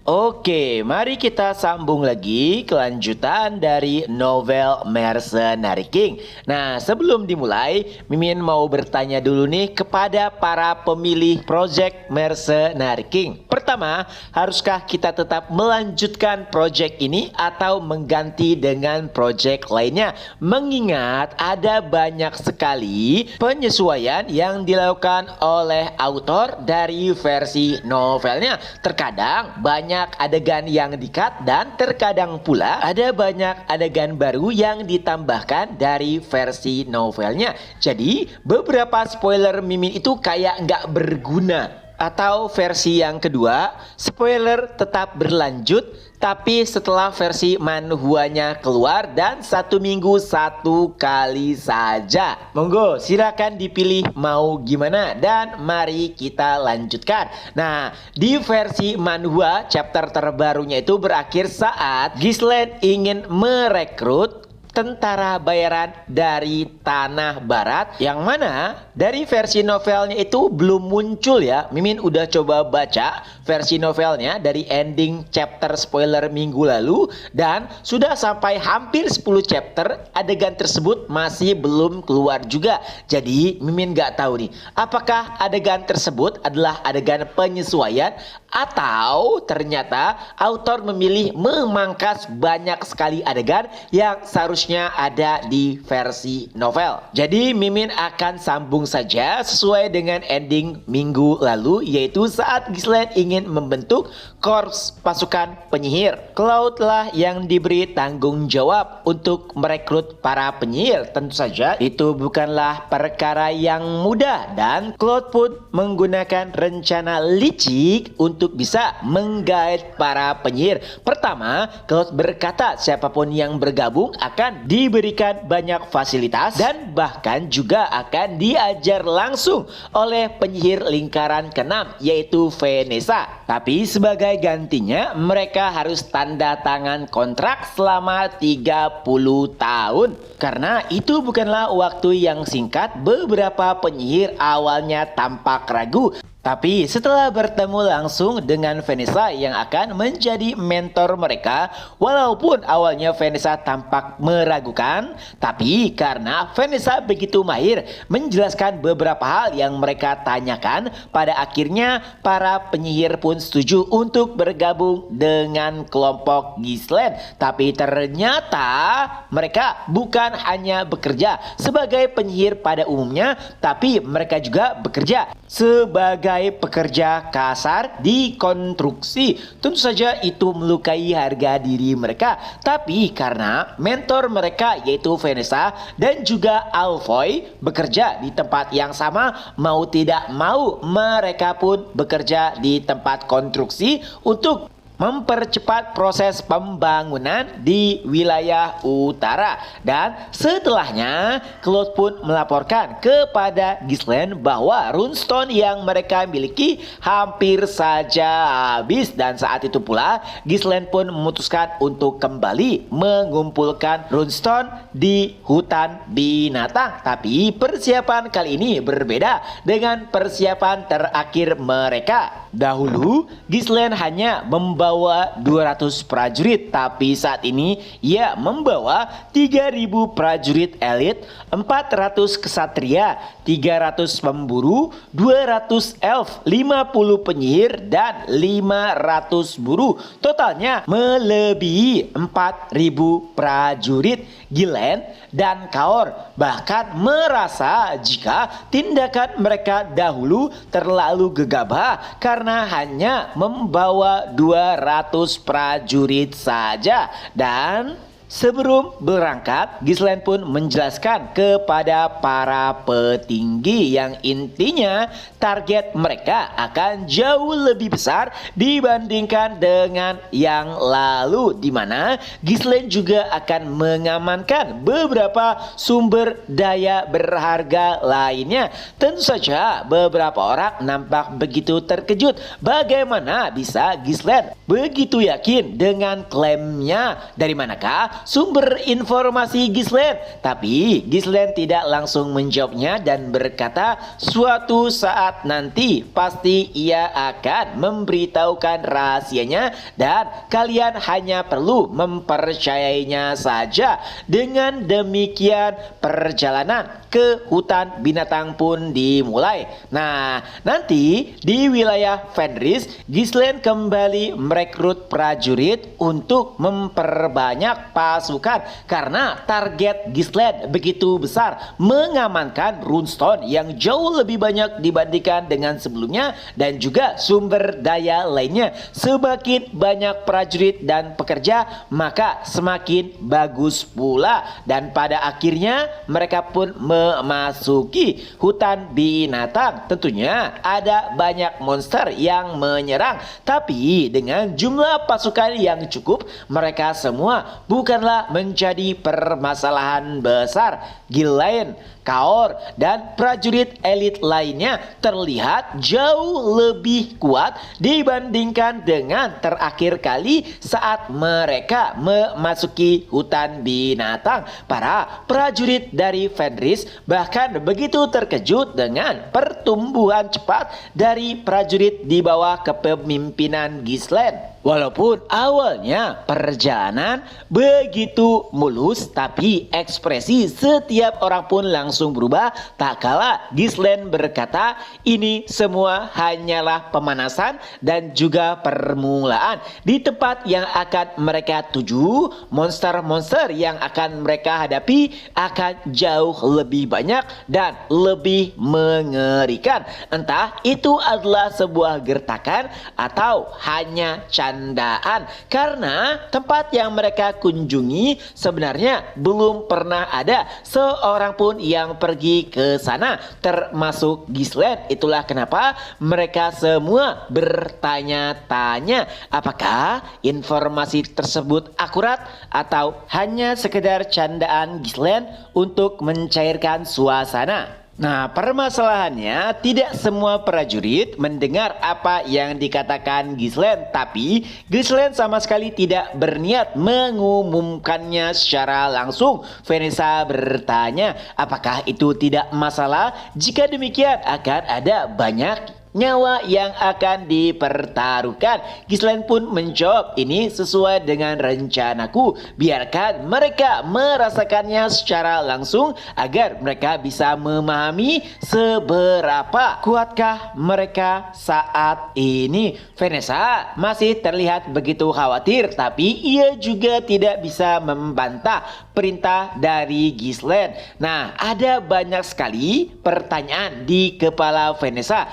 Oke, mari kita sambung lagi kelanjutan dari novel Mercenary King. Nah, sebelum dimulai, Mimin mau bertanya dulu nih kepada para pemilih Project Mercenary King. Pertama, haruskah kita tetap melanjutkan project ini atau mengganti dengan project lainnya? Mengingat ada banyak sekali penyesuaian yang dilakukan oleh autor dari versi novelnya. Terkadang banyak adegan yang di-cut dan terkadang pula ada banyak adegan baru yang ditambahkan dari versi novelnya. Jadi beberapa spoiler Mimin itu kayak nggak berguna. Atau versi yang kedua, spoiler tetap berlanjut tapi setelah versi manhwanya keluar dan 1 minggu 1 kali saja. Monggo silakan dipilih mau gimana dan mari kita lanjutkan. Nah, di versi manhwa chapter terbarunya itu berakhir saat Ghislaine ingin merekrut tentara bayaran dari Tanah Barat, yang mana dari versi novelnya itu belum muncul ya. Mimin udah coba baca versi novelnya dari ending chapter spoiler minggu lalu dan sudah sampai hampir 10 chapter, adegan tersebut masih belum keluar juga. Jadi Mimin gak tahu nih apakah adegan tersebut adalah adegan penyesuaian atau ternyata autor memilih memangkas banyak sekali adegan yang seharusnya ada di versi novel. Jadi Mimin akan sambung saja sesuai dengan ending minggu lalu, yaitu saat Ghislaine ingin membentuk korps pasukan penyihir. Cloud lah yang diberi tanggung jawab untuk merekrut para penyihir. Tentu saja itu bukanlah perkara yang mudah dan Cloud pun menggunakan rencana licik untuk bisa menggait para penyihir. Pertama, Cloud berkata siapapun yang bergabung akan diberikan banyak fasilitas dan bahkan juga akan diajar langsung oleh penyihir lingkaran ke-6 yaitu Vanessa. Tapi sebagai gantinya mereka harus tanda tangan kontrak selama 30 tahun. Karena itu bukanlah waktu yang singkat, beberapa penyihir awalnya tampak ragu. Tapi setelah bertemu langsung dengan Vanessa yang akan menjadi mentor mereka, walaupun awalnya Vanessa tampak meragukan, tapi karena Vanessa begitu mahir menjelaskan beberapa hal yang mereka tanyakan, pada akhirnya para penyihir pun setuju untuk bergabung dengan kelompok Ghislaine. Tapi ternyata mereka bukan hanya bekerja sebagai penyihir pada umumnya, tapi mereka juga bekerja sebagai pekerja kasar di konstruksi. Tentu saja itu melukai harga diri mereka. Tapi karena mentor mereka yaitu Vanessa dan juga Alfoy bekerja di tempat yang sama, mau tidak mau mereka pun bekerja di tempat konstruksi untuk mempercepat proses pembangunan di wilayah utara. Dan setelahnya Cloud pun melaporkan kepada Ghislaine bahwa runestone yang mereka miliki hampir saja habis, dan saat itu pula Ghislaine pun memutuskan untuk kembali mengumpulkan runestone di hutan binatang. Tapi persiapan kali ini berbeda dengan persiapan terakhir mereka. Dahulu Ghislaine hanya membawa 200 prajurit, tapi saat ini ia membawa 3.000 prajurit elit, 400 kesatria, 300 pemburu, 200 elf, 50 penyihir, dan 500 buruh. Totalnya melebihi 4.000 prajurit. Ghislaine dan Kaor bahkan merasa jika tindakan mereka dahulu terlalu gegabah karena hanya membawa 200 prajurit saja. Dan sebelum berangkat, Ghislaine pun menjelaskan kepada para petinggi yang intinya target mereka akan jauh lebih besar dibandingkan dengan yang lalu, di mana Ghislaine juga akan mengamankan beberapa sumber daya berharga lainnya. Tentu saja beberapa orang nampak begitu terkejut bagaimana bisa Ghislaine begitu yakin dengan klaimnya. Dari manakah sumber informasi Ghislaine. Tapi Ghislaine tidak langsung menjawabnya dan berkata suatu saat nanti pasti ia akan memberitahukan rahasianya dan kalian hanya perlu mempercayainya saja. Dengan demikian perjalanan ke hutan binatang pun dimulai. Nah, nanti di wilayah Fenris, Ghislaine kembali merekrut prajurit untuk memperbanyak pasukan karena target Ghislaine begitu besar, mengamankan runestone yang jauh lebih banyak dibandingkan dengan sebelumnya dan juga sumber daya lainnya. Semakin banyak prajurit dan pekerja, maka semakin bagus pula, dan pada akhirnya mereka pun memasuki hutan binatang. Tentunya ada banyak monster yang menyerang, tapi dengan jumlah pasukan yang cukup, mereka semua bukanlah menjadi permasalahan besar. Ghislaine, Kaor, dan prajurit elit lainnya terlihat jauh lebih kuat dibandingkan dengan terakhir kali saat mereka memasuki hutan binatang. Para prajurit dari Fenris bahkan begitu terkejut dengan pertumbuhan cepat dari prajurit di bawah kepemimpinan Ghislaine. Walaupun awalnya perjalanan begitu mulus, tapi ekspresi setiap orang pun langsung berubah tak kala Ghislaine berkata ini semua hanyalah pemanasan dan juga permulaan. Di tempat yang akan mereka tuju, monster-monster yang akan mereka hadapi akan jauh lebih banyak dan lebih mengerikan. Entah itu adalah sebuah gertakan atau hanya candaan, karena tempat yang mereka kunjungi sebenarnya belum pernah ada seorang pun yang pergi ke sana, termasuk Ghislaine. Itulah kenapa mereka semua bertanya-tanya apakah informasi tersebut akurat atau hanya sekedar candaan Ghislaine untuk mencairkan suasana. Nah, permasalahannya tidak semua prajurit mendengar apa yang dikatakan Ghislaine, tapi Ghislaine sama sekali tidak berniat mengumumkannya secara langsung. Vanessa bertanya, apakah itu tidak masalah? Jika demikian akan ada banyak nyawa yang akan dipertaruhkan. Ghislaine pun menjawab, ini sesuai dengan rencanaku. Biarkan mereka merasakannya secara langsung agar mereka bisa memahami seberapa kuatkah mereka saat ini. Vanessa masih terlihat begitu khawatir, tapi ia juga tidak bisa membantah perintah dari Ghislaine. Nah, ada banyak sekali pertanyaan di kepala Vanessa.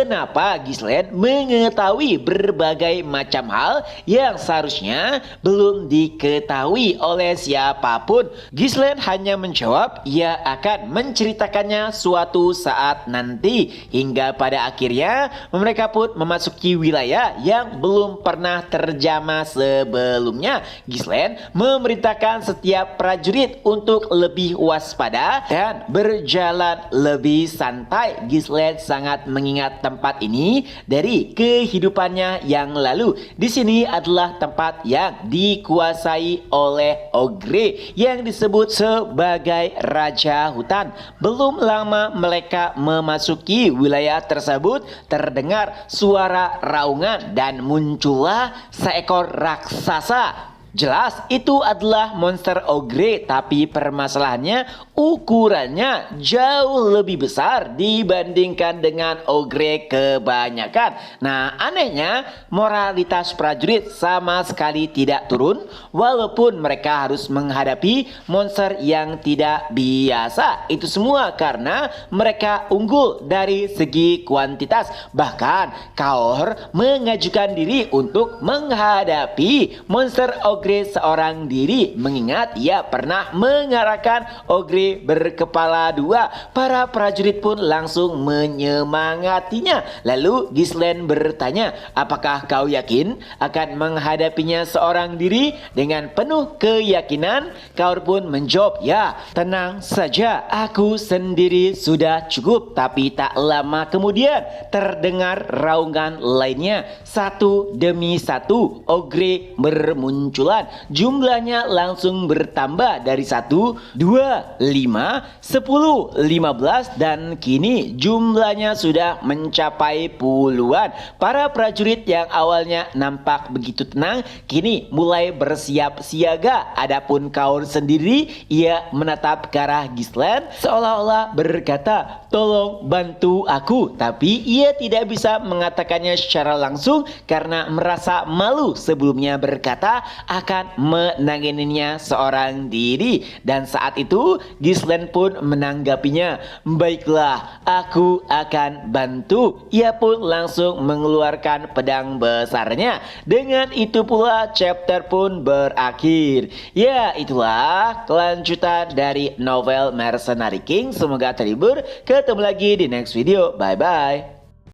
Kenapa Ghislaine mengetahui berbagai macam hal yang seharusnya belum diketahui oleh siapapun? Ghislaine hanya menjawab ia akan menceritakannya suatu saat nanti. Hingga pada akhirnya mereka pun memasuki wilayah yang belum pernah terjamah sebelumnya. Ghislaine memerintahkan setiap prajurit untuk lebih waspada dan berjalan lebih santai. Ghislaine sangat mengingat tempat ini dari kehidupannya yang lalu. Di sini adalah tempat yang dikuasai oleh Ogre yang disebut sebagai Raja Hutan. Belum lama mereka memasuki wilayah tersebut, terdengar suara raungan dan muncullah seekor raksasa. Jelas itu adalah monster Ogre, tapi permasalahannya ukurannya jauh lebih besar dibandingkan dengan Ogre kebanyakan. Nah, anehnya moralitas prajurit sama sekali tidak turun walaupun mereka harus menghadapi monster yang tidak biasa. Itu semua karena mereka unggul dari segi kuantitas. Bahkan Kaor mengajukan diri untuk menghadapi monster Ogre seorang diri, mengingat ia pernah mengarahkan Ogre berkepala dua. Para prajurit pun langsung menyemangatinya. Lalu Ghislaine bertanya, apakah kau yakin akan menghadapinya seorang diri? Dengan penuh keyakinan Kaur pun menjawab, ya, tenang saja, aku sendiri sudah cukup. Tapi tak lama kemudian terdengar raungan lainnya. Satu demi satu Ogre bermunculan. Gisland. Jumlahnya langsung bertambah dari 1, 2, 5, 10, 15 dan kini jumlahnya sudah mencapai puluhan. Para prajurit yang awalnya nampak begitu tenang kini mulai bersiap siaga. Adapun Kaur sendiri, ia menatap ke arah Gisland seolah-olah berkata, "Tolong bantu aku." Tapi ia tidak bisa mengatakannya secara langsung karena merasa malu sebelumnya berkata akan menangininya seorang diri. Dan saat itu Gisland pun menanggapinya, "Baiklah, aku akan bantu." Ia pun langsung mengeluarkan pedang besarnya. Dengan itu pula chapter pun berakhir. Ya, itulah kelanjutan dari novel Mercenary King. Semoga terhibur. Ketemu lagi di next video. Bye bye.